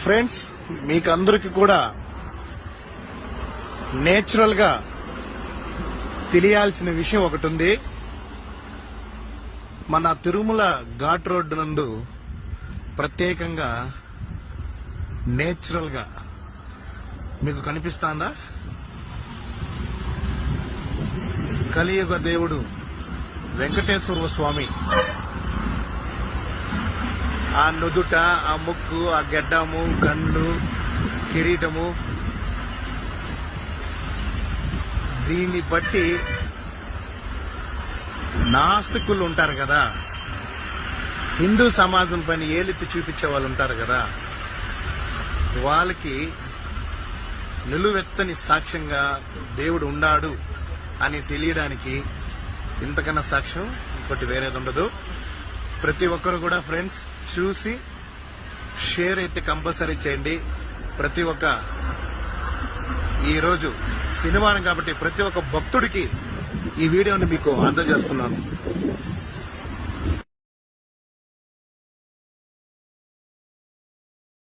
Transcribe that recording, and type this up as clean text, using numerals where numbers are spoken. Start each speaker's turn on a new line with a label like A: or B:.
A: Friends, మీకు అందరికి కూడా నేచురల్ గా తెలియాల్సిన విషయం ఒకటి ఉంది. మన తిరుమల ఘాట్ రోడ్డు నందు ప్రత్యేకంగా నేచురల్ గా మీకు కనిపిస్తాందా కలియుగ దేవుడు వెంకటేశ్వర స్వామి ఆ నుదుట, ఆ ముక్కు, ఆ గెడ్డము, కన్ను, కిరీటము, దీన్ని బట్టి నాస్తికులు ఉంటారు కదా, హిందూ సమాజం పైన ఏలెత్తి చూపించే వాళ్ళు ఉంటారు కదా, వాళ్ళకి నిలువెత్తని సాక్ష్యంగా దేవుడు ఉన్నాడు అని తెలియడానికి ఇంతకన్నా సాక్ష్యం ఇంకోటి వేరేది ఉండదు. ప్రతి ఒక్కరు కూడా ఫ్రెండ్స్ చూసి షేర్ అయితే కంపల్సరీ చేయండి. ప్రతి ఒక్క ఈరోజు శనివారం కాబట్టి ప్రతి ఒక్క భక్తుడికి ఈ వీడియోని మీకు అందజేస్తున్నాను.